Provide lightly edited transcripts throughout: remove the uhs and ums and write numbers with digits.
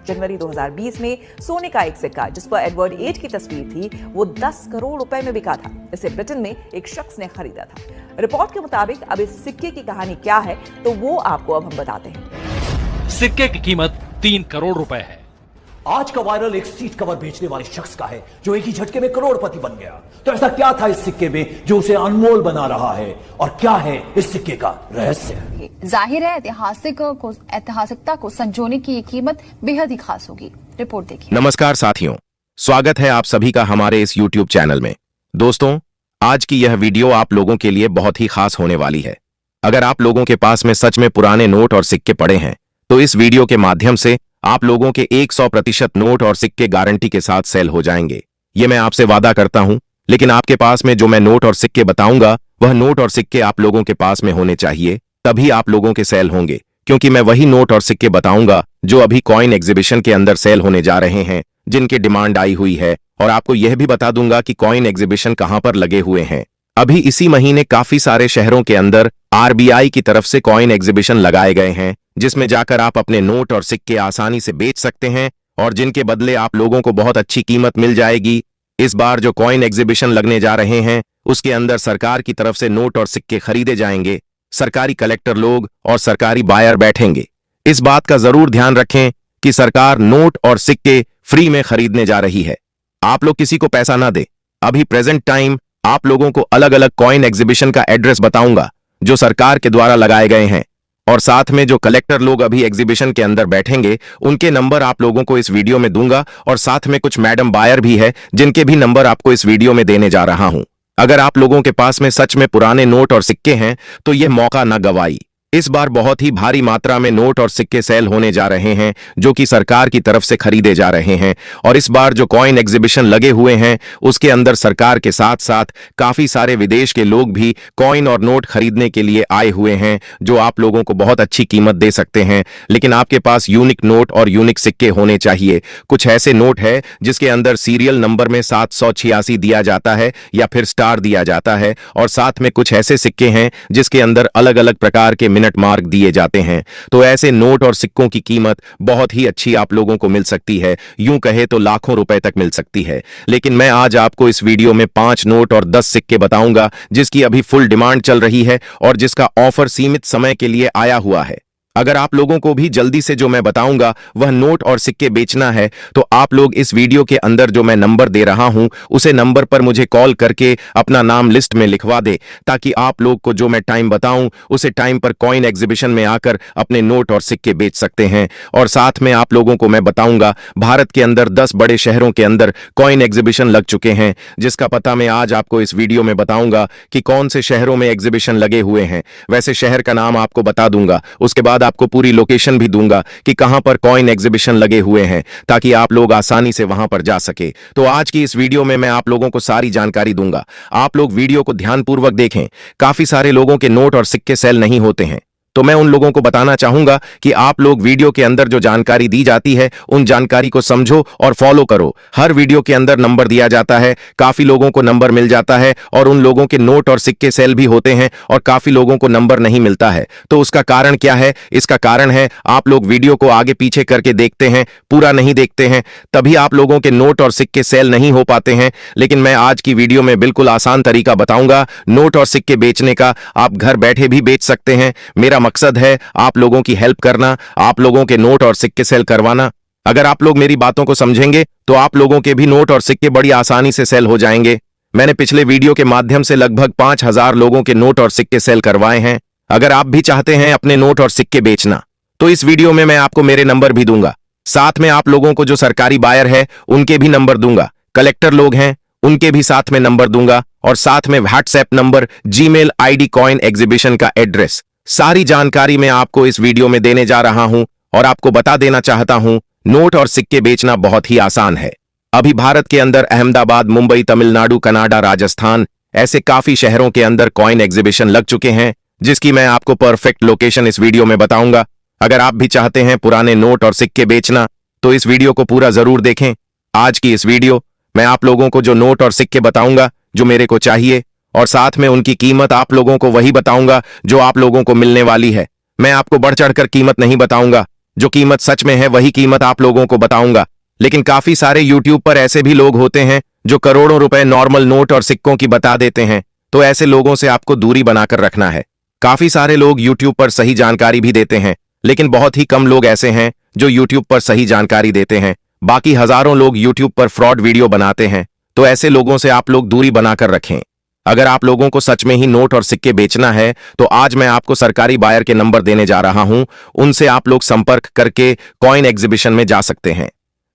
जनवरी 2020 में सोने का एक सिक्का जिस पर एडवर्ड 8 की तस्वीर थी वो 10 करोड़ रुपए में बिका था। इसे ब्रिटेन में एक शख्स ने खरीदा था। रिपोर्ट के मुताबिक अब इस सिक्के की कहानी क्या है तो वो आपको अब हम बताते हैं। सिक्के की कीमत 3 करोड़ रुपए है। आज का वायरल एक सीट कवर बेचने वाले शख्स का है जो एक ही झटके में करोड़पति बन गया। तो ऐसा क्या था इस सिक्के में जो उसे अनमोल बना रहा है और क्या है इस सिक्के का रहस्य? जाहिर है ऐतिहासिकता को संजोने की ये कीमत बेहद ही खास होगी। रिपोर्ट देखिए। नमस्कार साथियों, स्वागत है आप सभी का हमारे इस YouTube चैनल में। दोस्तों, आज की यह वीडियो आप लोगों के लिए बहुत ही खास होने वाली है। अगर आप लोगों के पास में सच में पुराने नोट और सिक्के पड़े हैं तो इस वीडियो के माध्यम से आप लोगों के 100% नोट और सिक्के गारंटी के साथ सेल हो जाएंगे। ये मैं आपसे वादा करता हूं। लेकिन आपके पास में जो मैं नोट और सिक्के बताऊंगा वह नोट और सिक्के आप लोगों के पास में होने चाहिए, तभी आप लोगों के सेल होंगे। क्योंकि मैं वही नोट और सिक्के बताऊंगा जो अभी कॉइन एग्जीबिशन के अंदर सेल होने जा रहे हैं, जिनकी डिमांड आई हुई है। और आपको यह भी बता दूंगा कि कॉइन एग्जीबिशन कहां पर लगे हुए हैं। अभी इसी महीने काफी सारे शहरों के अंदर RBI की तरफ से कॉइन एग्जीबिशन लगाए गए हैं, जिसमें जाकर आप अपने नोट और सिक्के आसानी से बेच सकते हैं और जिनके बदले आप लोगों को बहुत अच्छी कीमत मिल जाएगी। इस बार जो कॉइन एग्जीबिशन लगने जा रहे हैं उसके अंदर सरकार की तरफ से नोट और सिक्के खरीदे जाएंगे। सरकारी कलेक्टर लोग और सरकारी बायर बैठेंगे। इस बात का जरूर ध्यान रखें कि सरकार नोट और सिक्के फ्री में खरीदने जा रही है। आप लोग किसी को पैसा ना दें। अभी प्रेजेंट टाइम आप लोगों को अलग अलग कॉइन एग्जीबिशन का एड्रेस बताऊंगा जो सरकार के द्वारा लगाए गए हैं, और साथ में जो कलेक्टर लोग अभी एग्जीबिशन के अंदर बैठेंगे उनके नंबर आप लोगों को इस वीडियो में दूंगा। और साथ में कुछ मैडम बायर भी है जिनके भी नंबर आपको इस वीडियो में देने जा रहा हूं। अगर आप लोगों के पास में सच में पुराने नोट और सिक्के हैं तो यह मौका न गवाई। इस बार बहुत ही भारी मात्रा में नोट और सिक्के सेल होने जा रहे हैं जो कि सरकार की तरफ से खरीदे जा रहे हैं। और इस बार जो कॉइन एग्जीबिशन लगे हुए हैं उसके अंदर सरकार के साथ साथ काफी सारे विदेश के लोग भी कॉइन और नोट खरीदने के लिए आए हुए हैं जो आप लोगों को बहुत अच्छी कीमत दे सकते हैं। लेकिन आपके पास यूनिक नोट और यूनिक सिक्के होने चाहिए। कुछ ऐसे नोट है जिसके अंदर सीरियल नंबर में 786 दिया जाता है या फिर स्टार दिया जाता है, और साथ में कुछ ऐसे सिक्के हैं जिसके अंदर अलग अलग प्रकार के मिनट मार्क दिए जाते हैं। तो ऐसे नोट और सिक्कों की कीमत बहुत ही अच्छी आप लोगों को मिल सकती है, यूं कहे तो लाखों रुपए तक मिल सकती है। लेकिन मैं आज आपको इस वीडियो में 5 नोट और 10 सिक्के बताऊंगा जिसकी अभी फुल डिमांड चल रही है और जिसका ऑफर सीमित समय के लिए आया हुआ है। अगर आप लोगों को भी जल्दी से जो मैं बताऊंगा वह नोट और सिक्के बेचना है तो आप लोग इस वीडियो के अंदर जो मैं नंबर दे रहा हूं उसे नंबर पर मुझे कॉल करके अपना नाम लिस्ट में लिखवा दे, ताकि आप लोग को जो मैं टाइम बताऊं उसे टाइम पर कॉइन एग्जीबिशन में आकर अपने नोट और सिक्के बेच सकते हैं। और साथ में आप लोगों को मैं बताऊंगा भारत के अंदर 10 बड़े शहरों के अंदर कॉइन एग्जीबिशन लग चुके हैं, जिसका पता मैं आज आपको इस वीडियो में बताऊंगा कि कौन से शहरों में एग्जीबिशन लगे हुए हैं। वैसे शहर का नाम आपको बता दूंगा, उसके बाद आपको पूरी लोकेशन भी दूंगा कि कहां पर कॉइन एग्जीबिशन लगे हुए हैं, ताकि आप लोग आसानी से वहां पर जा सके। तो आज की इस वीडियो में मैं आप लोगों को सारी जानकारी दूंगा। आप लोग वीडियो को ध्यानपूर्वक देखें। काफी सारे लोगों के नोट और सिक्के सेल नहीं होते हैं, तो मैं उन लोगों को बताना चाहूंगा कि आप लोग वीडियो के अंदर जो जानकारी दी जाती है उन जानकारी को समझो और फॉलो करो। हर वीडियो के अंदर नंबर दिया जाता है, काफी लोगों को नंबर मिल जाता है और उन लोगों के नोट और सिक्के सेल भी होते हैं, और काफी लोगों को नंबर नहीं मिलता है। तो उसका कारण क्या है? इसका कारण है आप लोग वीडियो को आगे पीछे करके देखते हैं, पूरा नहीं देखते हैं, तभी आप लोगों के नोट और सिक्के सेल नहीं हो पाते हैं। लेकिन मैं आज की वीडियो में बिल्कुल आसान तरीका बताऊंगा नोट और सिक्के बेचने का। आप घर बैठे भी बेच सकते हैं। मेरा मकसद है आप लोगों की हेल्प करना, आप लोगों के नोट और सिक्के सेल करवाना। अगर आप लोग मेरी बातों को समझेंगे तो आप लोगों के भी नोट और सिक्के बड़ी आसानी से सेल हो जाएंगे। मैंने पिछले वीडियो के माध्यम से लगभग 5000 लोगों के नोट और सिक्के सेल करवाए हैं। अगर आप भी चाहते हैं अपने नोट और सिक्के बेचना तो इस वीडियो में मैं आपको मेरे नंबर भी दूंगा। साथ में आप लोगों को जो सरकारी बायर है उनके भी नंबर दूंगा, कलेक्टर लोग हैं उनके भी साथ में नंबर दूंगा, और साथ में WhatsApp number, Gmail ID, coin exhibition का एड्रेस, सारी जानकारी मैं आपको इस वीडियो में देने जा रहा हूं। और आपको बता देना चाहता हूं नोट और सिक्के बेचना बहुत ही आसान है। अभी भारत के अंदर अहमदाबाद, मुंबई, तमिलनाडु, कनाडा, राजस्थान ऐसे काफी शहरों के अंदर कॉइन एग्जीबिशन लग चुके हैं, जिसकी मैं आपको परफेक्ट लोकेशन इस वीडियो में बताऊंगा। अगर आप भी चाहते हैं पुराने नोट और सिक्के बेचना तो इस वीडियो को पूरा जरूर देखें। आज की इस वीडियो मैं आप लोगों को जो नोट और सिक्के बताऊंगा जो मेरे को चाहिए, और साथ में उनकी कीमत आप लोगों को वही बताऊंगा जो आप लोगों को मिलने वाली है। मैं आपको बढ़ चढ़कर कीमत नहीं बताऊंगा, जो कीमत सच में है वही कीमत आप लोगों को बताऊंगा। लेकिन काफी सारे यूट्यूब पर ऐसे भी लोग होते हैं जो करोड़ों रुपए नॉर्मल नोट और सिक्कों की बता देते हैं, तो ऐसे लोगों से आपको दूरी बनाकर रखना है। काफी सारे लोग यूट्यूब पर सही जानकारी भी देते हैं, लेकिन बहुत ही कम लोग ऐसे हैं जो यूट्यूब पर सही जानकारी देते हैं। बाकी हजारों लोग यूट्यूब पर फ्रॉड वीडियो बनाते हैं, तो ऐसे लोगों से आप लोग दूरी बनाकर रखें। अगर आप लोगों को सच में ही नोट और सिक्के बेचना है तो आज मैं आपको सरकारी बायर के नंबर देने जा रहा हूं, उनसे आप लोग संपर्क करके कॉइन एग्जीबिशन में जा सकते हैं।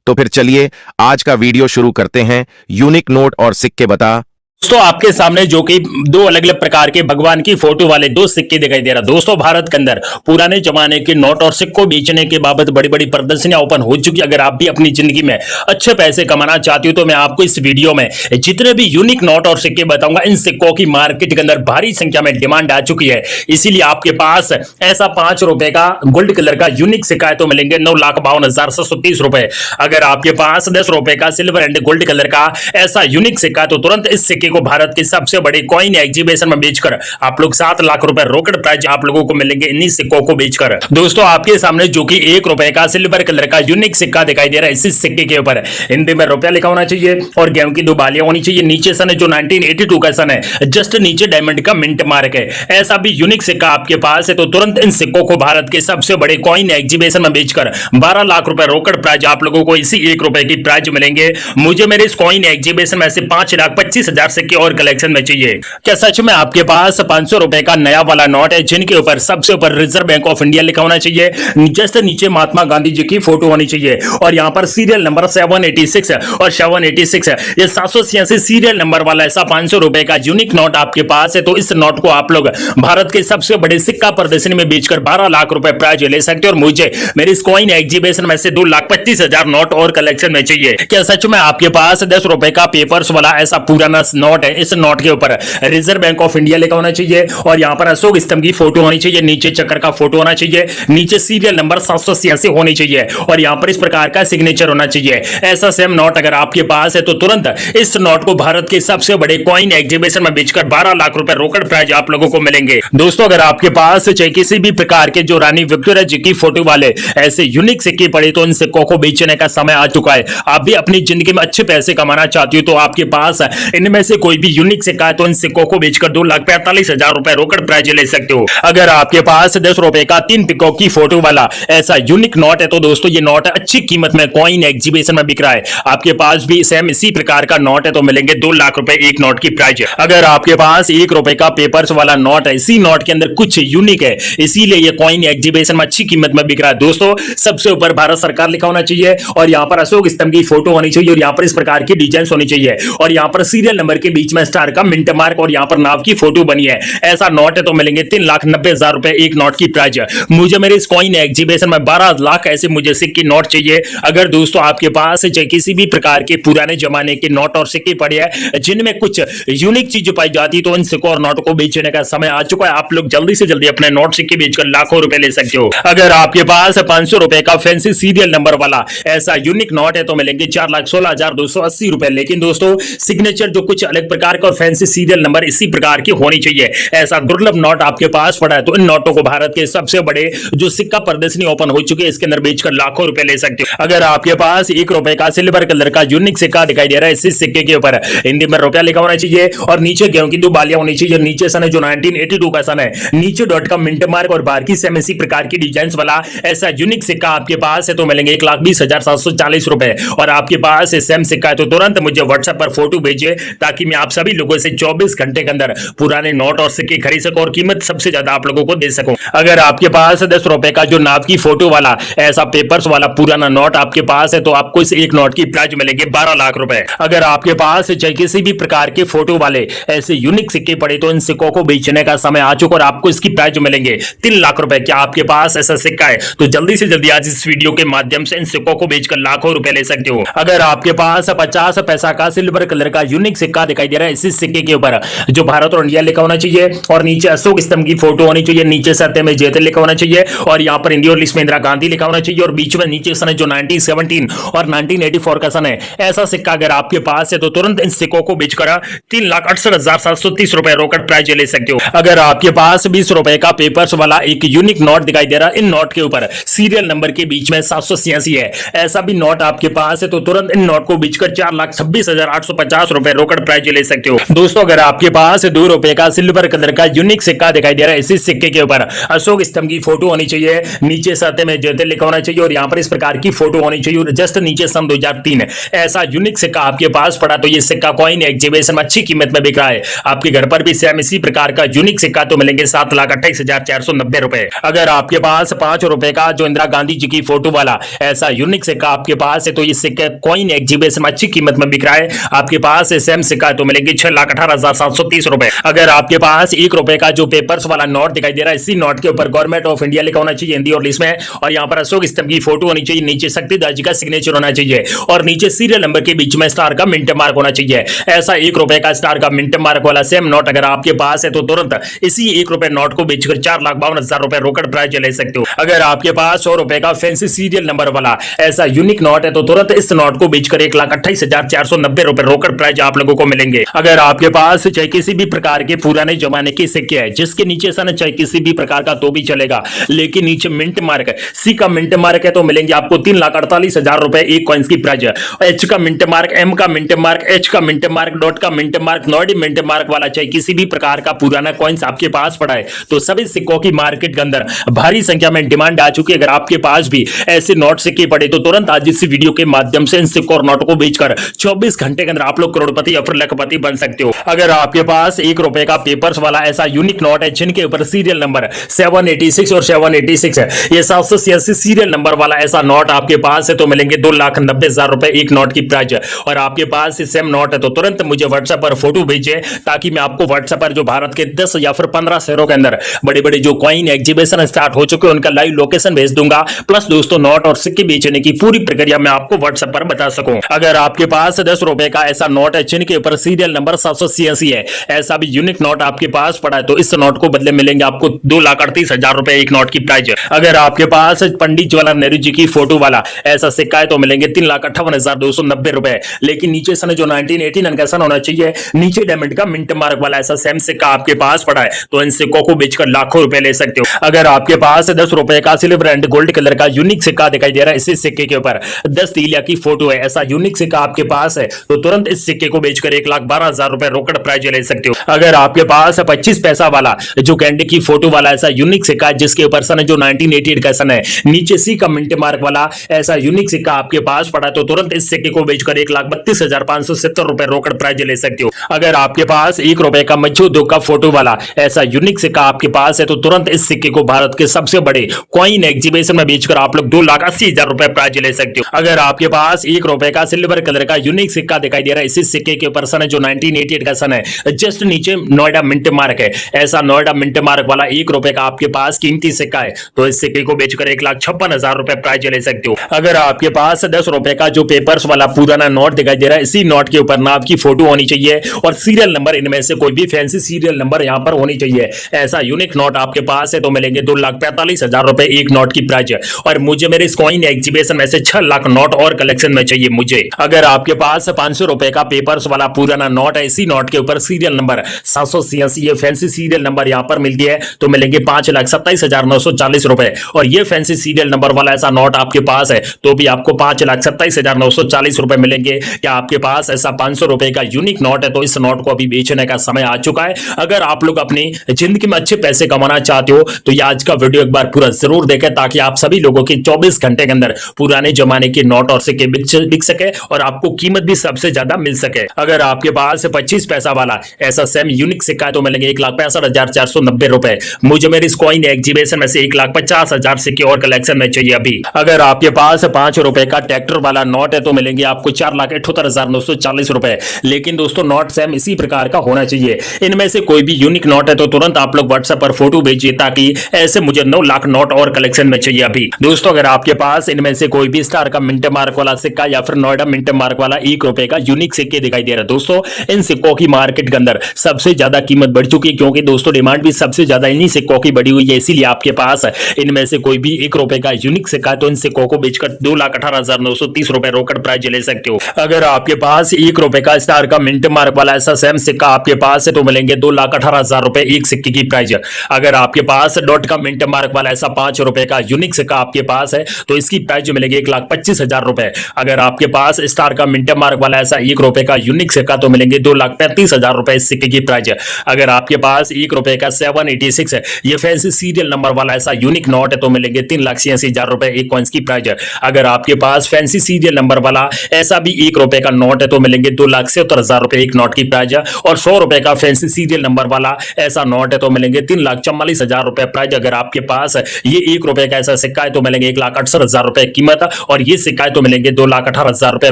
तो फिर चलिए आज का वीडियो शुरू करते हैं। यूनिक नोट और सिक्के बता। दोस्तों आपके सामने जो कि दो अलग अलग प्रकार के भगवान की फोटो वाले दो सिक्के दिखाई दे रहा। दोस्तों भारत के अंदर पुराने जमाने के नोट और सिक्कों बेचने के बाबत बड़ी बड़ी प्रदर्शनियां ओपन हो चुकी। अगर आप भी अपनी जिंदगी में अच्छे पैसे कमाना चाहते हो तो मैं आपको इस वीडियो में जितने भी यूनिक नोट और सिक्के बताऊंगा, इन सिक्कों की मार्केट के अंदर भारी संख्या में डिमांड आ चुकी है। इसीलिए आपके पास ऐसा 5 रुपए का गोल्ड कलर का यूनिक सिक्का है तो मिलेंगे 9,52,730 रुपए। अगर आपके पास 10 रुपए का सिल्वर एंड गोल्ड कलर का ऐसा यूनिक सिक्का है तो तुरंत इस सिक्के को भारत के सबसे बड़े कॉइन एग्जीबिशन में बेचकर आप लोग 7 लाख रुपए रोकड़ प्राइज आप लोगों को मिलेंगे इन्हीं सिक्कों को बेचकर। दोस्तों आपके सामने जो कि 1 रुपए का सिल्वर कलर का यूनिक सिक्का दिखाई दे रहा है, इसी सिक्के के ऊपर हिंदी में रुपया लिखा होना चाहिए और गेहूं की 2 बालियां होनी चाहिए। नीचे सन है जो 1982 का सन है, जस्ट नीचे डायमंड का मिंट मार्क है। ऐसा भी यूनिक सिक्का आपके पास है तो तुरंत इन सिक्कों को भारत के सबसे बड़े कॉइन एग्जीबिशन में बेचकर 12 लाख रुपए रोकड़ प्राइज आप लोगों को इसी 1 रुपए की प्राइज मिलेंगे। मुझे मेरे इस कॉइन एग्जीबिशन में से 5,25,000 सिक्के और कलेक्शन में चाहिए। क्या सच में आपके पास 500 रुपए का नया वाला नोट है जिनके ऊपर सबसे ऊपर रिजर्व बैंक ऑफ इंडिया लिखा होना चाहिए, जस्ट नीचे महात्मा गांधी जी की फोटो होनी चाहिए और यहां पर सीरियल नंबर 786 और 786 ये 786 सीरियल नंबर वाला ऐसा 500 रुपए का यूनिक नोट आपके पास है तो इस नोट को आप लोग भारत के सबसे बड़े सिक्का प्रदर्शनी में बेचकर 12 लाख रुपए प्राइज ले सकते हो और मुझे मेरे इस कॉइन एग्जीबिशन में से 2,25,000 नोट और कलेक्शन में चाहिए। क्या सच में आपके पास 10 रुपए का पेपर्स वाला ऐसा पुराना नोट है, इस नोट के ऊपर रिजर्व बैंक ऑफ इंडिया लिखा होना चाहिए और यहां पर अशोक स्तंभ की फोटो होनी चाहिए, नीचे चक्र का फोटो होना चाहिए, नीचे सीरियल नंबर 786 होनी चाहिए और यहां पर इस प्रकार का सिग्नेचर होना चाहिए। ऐसा सेम नोट अगर आपके पास है तो तुरंत इस नोट को भारत के सबसे बड़े कॉइन एग्जीबिशन में बेचकर 12 लाख रुपए रोकड़ प्राइज आप लोगों को मिलेंगे। दोस्तों अगर आपके पास चाहे किसी भी प्रकार के जो रानी विक्टोरिया जी की फोटो वाले ऐसे यूनिक सिक्के पड़े तो इन सिक्कों को बेचने का समय आ चुका है। आप भी अपनी जिंदगी में अच्छे पैसे कमाना चाहती हो तो आपके पास इनमें से कोई भी यूनिक सिक्का है तो इन सिक्कों को बेचकर 2,45,000 रुपए रोकड़ प्राइज ले सकते हो। अगर आपके पास 10 रुपए का 3 पिकॉक की फोटो वाला ऐसा यूनिक नोट है तो दोस्तों ये नोट अच्छी कीमत में कॉइन एग्जीबिशन में बिक रहा है। आपके पास भी सेम इसी प्रकार का नोट है तो मिलेंगे 2 लाख रुपए एक नोट की प्राइज। अगर आपके पास 1 रुपए का पेपर्स वाला नोट है, इसी नोट के अंदर कुछ यूनिक है इसीलिए ये कॉइन एग्जीबिशन में अच्छी कीमत में बिक रहा है। दोस्तों सबसे ऊपर भारत सरकार लिखा होना चाहिए और यहां पर अशोक स्तंभ की फोटो होनी चाहिए और यहां पर इस प्रकार की डिजाइन होनी चाहिए और यहां पर सीरियल नंबर के बीच में स्टार का मिंट मार्क और यहां पर नाव की फोटो बनी है। ऐसा नोट है तो मिलेंगे 3,90,000 रुपए एक नोट की प्राइज। मुझे मेरे इस कॉइन एग्जीबिशन में 12 लाख ऐसे मुझे सिक्के नोट चाहिए। अगर दोस्तों आपके पास चाहे किसी भी प्रकार के पुराने जमाने के नोट और सिक्के पड़े हैं जिनमें कुछ यूनिक चीज पाई जाती तो इन सिक्कों और नोट को बेचने का समय आ चुका है। आप लोग जल्दी से जल्दी अपने नोट सिक्के बेचकर लाखों रुपए ले सकते हो। अगर आपके पास 500 रुपए का फैंसी सीरियल नंबर वाला ऐसा यूनिक नोट है तो मिलेंगे 4,16,280 रुपए। लेकिन दोस्तों सिग्नेचर जो कुछ अलग प्रकार का और फैंसी सीरियल नंबर इसी प्रकार की होनी चाहिए। ऐसा दुर्लभ नोट आपके पास पड़ा है तो इन नोटों को भारत के सबसे बड़े जो सिक्का प्रदर्शनी ओपन हो चुकी है इसके अंदर बेचकर लाखों रुपए ले सकते हो। अगर आपके पास 1 रुपए का सिल्वर कलर का यूनिक सिक्का दिखाई दे रहा है, इसी सिक्के के ऊपर हिंदी में रुपया लिखा होना चाहिए और नीचे गेहूं की 2 बालियां होनी चाहिए, नीचे सन है जो 1982 का सन है, नीचे डॉट का मिंट मार्क और बाहर की सेम इसी प्रकार की डिजाइन वाला ऐसा यूनिक सिक्का आपके पास है तो मिलेंगे 1,20,740 रुपए। और आपके पास सेम सिक्का है तो तुरंत मुझे व्हाट्सएप पर फोटो भेजिए ताकि मैं आप सभी लोगों से 24 घंटे के अंदर पुराने नोट और सिक्के खरीद सकूं और कीमत सबसे ज्यादा आप लोगों को दे सकूं। अगर आपके पास 10 रुपए का जो नाव की फोटो वाला ऐसा पेपर्स वाला पुराना नोट आपके पास है तो आपको इस एक नोट की प्राइस मिलेगी 12 लाख रुपए। अगर आपके पास चाहे किसी भी प्रकार के फोटो वाले ऐसे यूनिक सिक्के पड़े तो इन सिक्कों को बेचने का समय आ चुका और आपको इसकी प्राइस मिलेंगे 3 लाख रुपए। क्या आपके पास ऐसा सिक्का है तो जल्दी से जल्दी आज इस वीडियो के माध्यम से इन सिक्कों को बेचकर लाखों रुपए ले सकते हो। अगर आपके पास 50 पैसा का सिल्वर कलर का यूनिक सिक्का दिखाई दे रहा है इसी सिक्के के ऊपर जो भारत और इंडिया लिखा होना चाहिए और नीचे अशोक स्तंभ की फोटो होनी चाहिए, नीचे सत्यमेव जयते लिखा होना चाहिए और यहाँ पर इंडिया लिस्ट में इंदिरा गांधी लिखा होना चाहिए और बीच में नीचे सन है जो 1917 और 1984 का सन है। ऐसा सिक्का अगर आपके पास है तो तुरंत इन सिक्कों को बेचकर 3,68,730 रुपए रोकड़ प्राइज ले सकते हो। अगर आपके पास 20 रुपए का पेपर्स वाला एक यूनिक नोट दिखाई दे रहा है, इन नोट के ऊपर सीरियल नंबर के बीच में 786 है, ऐसा भी नोट आपके पास है तो तुरंत इन नोट को बेचकर 4,26,850 रुपए रोकड़ प्राइज ले सकते हो। दोस्तों अगर आपके पास 2 रुपए का सिल्वर कलर का यूनिक सिक्का दिखाई दे रहा है, इसी सिक्के के ऊपर अशोक स्तंभ की फोटो होनी चाहिए, नीचे सत्यमेव जयते लिखा होना चाहिए और यहाँ पर इस प्रकार की फोटो होनी चाहिए और जस्ट नीचे सन 2003 ऐसा यूनिक सिक्का आपके पास पड़ा तो ये सिक्का कॉइन एग्जीबिशन में अच्छी कीमत में बिक रहा है। आपके घर पर भी सेम इसी प्रकार का यूनिक सिक्का तो मिलेंगे 7,28,490 रुपए। अगर आपके पास 5 रुपए का जो इंदिरा गांधी जी की फोटो वाला ऐसा यूनिक सिक्का आपके पास है तो ये सिक्का कॉइन एग्जीबिशन में अच्छी कीमत में बिक रहा है। आपके पास सेम सिक्का तो मिलेंगे 6,18,730 रुपए। अगर आपके पास 1 रुपए का जो पेपर्स वाला नोट दिखाई दे रहा है, इसी नोट के ऊपर गवर्नमेंट ऑफ इंडिया लिखा होना चाहिए हिंदी और इंग्लिश में और यहाँ पर अशोक स्तंभ की फोटो होनी चाहिए, नीचे शक्तिदास जी का सिग्नेचर होना चाहिए और नीचे सीरियल नंबर के बीच में स्टार का मिंट मार्क होना चाहिए। ऐसा 1 रुपए का स्टार का मिंट मार्क वाला सेम नोट अगर आपके पास है तो तुरंत इसी 1 रुपए नोट को बेचकर 4,52,000 रुपए रोकड़ प्राइज ले सकते हो। अगर आपके पास 100 रुपए का फैंसी सीरियल नंबर वाला ऐसा यूनिक नोट है तो तुरंत इस नोट को बेचकर 1,28,490 रुपए रोकड़ प्राइज आप लोगों को मिलेंगे। अगर आपके पास चाहे किसी भी प्रकार के पुराने जमाने के सिक्के है जिसके नीचे सन चाहे किसी भी प्रकार का तो भी चलेगा, लेकिन नीचे मिंट मार्क सी का मिंट मार्क है तो मिलेंगे आपको 3,48,000 रुपए एक कॉइन्स की प्राइस। एच का मिंट मार्क, एम का मिंट मार्क, एच का मिंट मार्क, डॉट का मिंट मार्क, नॉडी मिंट मार्क वाला चाहे किसी भी प्रकार का पुराना कॉइन्स आपके पास पड़ा है तो सभी सिक्कों की मार्केट के अंदर भारी संख्या में डिमांड आ चुकी है। अगर आपके पास भी ऐसे नोट सिक्के पड़े तो तुरंत आज इस वीडियो के माध्यम से इन सिक्कों और नोट को बेचकर 24 घंटे के अंदर आप लोग करोड़पति या फिर लखपति बन सकते हो। अगर आपके पास 1 रुपए का पेपर्स वाला ऐसा यूनिक नोट है जिनके ऊपर सीरियल नंबर 786 और 786 है, ये 786 सीरियल नंबर वाला ऐसा नोट आपके पास है तो मिलेंगे 2,90,000 रुपए एक नोट की प्राइस। और आपके पास सेम नोट है तो तुरंत मुझे व्हाट्सएप पर फोटो भेजिए ताकि मैं आपको व्हाट्सएप पर जो भारत के 10 या फिर 15 शहरों के अंदर बड़े बड़े जो कॉइन एग्जीबिशन स्टार्ट हो चुके हैं उनका लाइव लोकेशन भेज दूंगा, प्लस दोस्तों नोट और सिक्के बेचने की पूरी प्रक्रिया मैं आपको व्हाट्सएप पर बता सकूं। अगर आपके पास 10 रुपए का ऐसा नोट है जिनके ऊपर सीरियल नंबर 786 है, ऐसा भी यूनिक नोट आपके पास पड़ा है तो इस नोट को बदले मिलेंगे आपको 2,38,000 रुपए एक नोट की प्राइस। अगर आपके पास पंडित जवाहरलाल नेहरू जी की फोटो वाला ऐसा सिक्का है तो मिलेंगे 3,58,290 रुपए, लेकिन नीचे सन जो 1989 का सन होना चाहिए, नीचे डायमंड का मिंट मार्क वाला ऐसा सेम सिक्का आपके पास पड़ा है तो इन सिक्कों को बेचकर लाखों रुपए ले सकते हो। अगर आपके पास 10 रुपए का सिल्वर एंड गोल्ड कलर का यूनिक सिक्का दिखाई दे रहा है, इसी सिक्के के ऊपर 10 तीलिया की फोटो है, ऐसा यूनिक सिक्का आपके पास है तो तुरंत इस सिक्के को बेचकर 1,12,000 रुपए रोकड़ प्राइज ले सकते हो। अगर आपके पास 25 पैसा वाला जो कैंडी की फोटो वाला ऐसा यूनिक सिक्का है जिसके ऊपर सन जो 1988 का सन है, नीचे सी का मिंट मार्क वाला ऐसा यूनिक सिक्का आपके पास पड़ा तो तुरंत इस सिक्के को बेचकर 1,32,570 रुपए रोकड़ प्राइज ले सकते हो। अगर आपके पास 1 रुपए का मच्छी उद्योग का फोटो वाला ऐसा यूनिक सिक्का आपके पास है तो तुरंत इस सिक्के को भारत के सबसे बड़े कॉइन एग्जीबिशन में बेचकर आप लोग 2,80,000 रुपए प्राइज ले सकते हो। अगर आपके पास 1 रुपए का सिल्वर कलर का यूनिक सिक्का दिखाई दे रहा है, इसी सिक्के के ऊपर सन है जो 1988 का सन है, जस्ट नीचे नोएडा मिंट मार्क है, ऐसा नोएडा मिंट मार्क वाला 1 रुपए का आपके पास कीमती सिक्का है तो इस सिक्के को बेचकर 1,56,000 रुपए प्राइज ले सकते हो। अगर आपके पास 10 रुपए का जो पेपर्स वाला पुराना नोट दिखाई दे रहा है, इसी नोट के ऊपर नाम की फोटो होनी चाहिए और सीरियल नंबर इनमें से कोई भी फैंसी सीरियल नंबर यहां पर होनी चाहिए, ऐसा यूनिक नोट आपके पास है तो मिलेंगे 2,45,000 रुपए एक नोट की प्राइस। और मुझे मेरे इस कॉइन एग्जीबिशन में से 6 लाख नोट और कलेक्शन में चाहिए मुझे। अगर आपके पास 500 रुपए का पेपर्स वाला पुराना नोट है, इसी नोट के ऊपर सीरियल नंबर 786 ये फैंसी सीरियल नंबर यहां पर मिलती है तो मिलेंगे 5,27,940 रुपए। और ये फैंसी सीरियल नंबर वाला ऐसा नोट आपके पास है तो भी आपको 5,27,940 रुपए मिलेंगे। क्या आपके पास ऐसा 500 रुपए का यूनिक नोट है तो इस नोट को अभी बेचने का समय आ चुका है। अगर आप लोग अपनी जिंदगी में अच्छे पैसे कमाना चाहते हो तो ये आज का वीडियो एक बार पूरा जरूर देखें ताकि आप सभी लोगों के 24 घंटे के अंदर पुराने जमाने के नोट और सिक्के बिक सके और आपको कीमत भी सबसे ज्यादा मिल सके। अगर आपके पास 25 पैसा वाला ऐसा सेम यूनिक सिक्का है तो मिलेंगे 1,65,490 रुपए। मुझे मेरी इस कॉइन एग्जीबिशन में से 1,50,000 सिक्के और कलेक्शन में चाहिए अभी। अगर आपके पास 5 रुपए का ट्रैक्टर वाला नोट है तो मिलेंगे आपको 4,78,940 रुपए। लेकिन दोस्तों नोट सेम इसी प्रकार का होना चाहिए, इनमें से कोई भी यूनिक नोट है तो तुरंत आप लोग व्हाट्सएप पर फोटो भेजिए ताकि ऐसे मुझे 9 लाख नोट और कलेक्शन में चाहिए अभी। दोस्तों अगर आपके पास इनमें से कोई भी स्टार का मिंट मार्क वाला सिक्का या फिर नोएडा मिंट मार्क वाला 1 रुपए का यूनिक सिक्के दिखाई दे रहा है दोस्तों दोस्तों इन सिक्कों की मार्केट के अंदर सबसे ज्यादा कीमत बढ़ चुकी है, क्योंकि दोस्तों डिमांड भी सबसे ज्यादा इन्हीं सिक्कों की बढ़ी हुई है। इसीलिए आपके पास इनमें से कोई भी ₹1 का यूनिक सिक्का है तो इन सिक्कों को बेचकर 2,18,930 रुपए रोकड़ प्राइस ले सकते हो। अगर आपके पास ₹1 का स्टार का मिंट मार्क वाला ऐसा सेम सिक्का आपके पास है तो मिलेंगे 2,18,000 रुपए एक सिक्के की प्राइस। अगर आपके पास डॉट का मिंट मार्क वाला ऐसा ₹5 का यूनिक सिक्का आपके पास है तो इसकी प्राइस जो मिलेगी 1,25,000 रुपए। अगर आपके पास स्टार का मिंट मार्क वाला ऐसा ₹1 का यूनिक सिक्का तो मिलेंगे 2,35,000 रुपए इस सिक्के की प्राइस। अगर आपके पास ₹1 का 786 है ये फैंसी सीरियल नंबर वाला ऐसा यूनिक नोट है तो मिलेंगे 3,86,000 रुपए एक कॉइंस की प्राइस। अगर आपके पास फैंसी सीरियल नंबर वाला ऐसा भी ₹1 का नोट है तो मिलेंगे 2,77,000 रुपए एक नोट की प्राइस। और ₹100 का फैंसी सीरियल नंबर वाला ऐसा नोट है तो मिलेंगे 3,44,000 रुपए प्राइस। अगर आपके पास ये ₹1 का ऐसा सिक्का है तो मिलेंगे 1,68,000 रुपए कीमत, और ये सिक्का है तो मिलेंगे 2,18,000 रुपए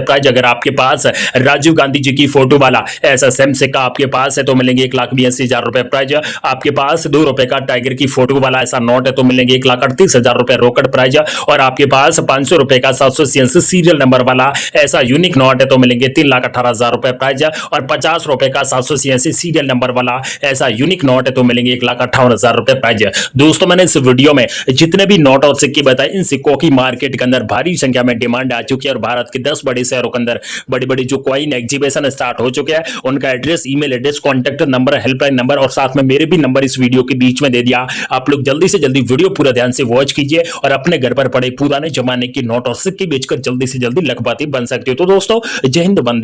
प्राइस। अगर आपके पास राजीव गांधी जी की फोटो वाला ऐसा सेम सिक्का आपके पास है तो मिलेंगे 1,82,000 रुपए प्राइस। आपके पास ₹2 का टाइगर की फोटो वाला ऐसा नोट है तो मिलेंगे 1,38,000 रुपए रोकड़ प्राइस। और आपके पास ₹500 का 786 सीरियल नंबर वाला ऐसा यूनिक नोट है तो मिलेंगे 3,18,000 रुपए प्राइस। और ₹50 का 786 सीरियल नंबर वाला ऐसा यूनिक नोट है तो मिलेंगे 1,58,000 रुपए प्राइस। दोस्तों मैंने इस वीडियो में जितने भी नोट और सिक्के बताए इन सिक्कों की मार्केट के अंदर भारी संख्या में डिमांड आ चुकी है और भारत के 10 बड़े शहरों के अंदर बड़ी बड़ी जो कॉइन एग्जीबिशन स्टार्ट हो चुके हैं उनका address, email address, contact number, helpline number और साथ में मेरे भी नंबर इस वीडियो के बीच में दे दिया। आप लोग जल्दी से जल्दी वीडियो पूरा ध्यान से वॉच कीजिए और अपने घर पर पड़े पुराने जमाने के नोट और सिक्के बेचकर जल्दी से जल्दी लखपति बन सकते हो। तो दोस्तों जय हिंद, वंदे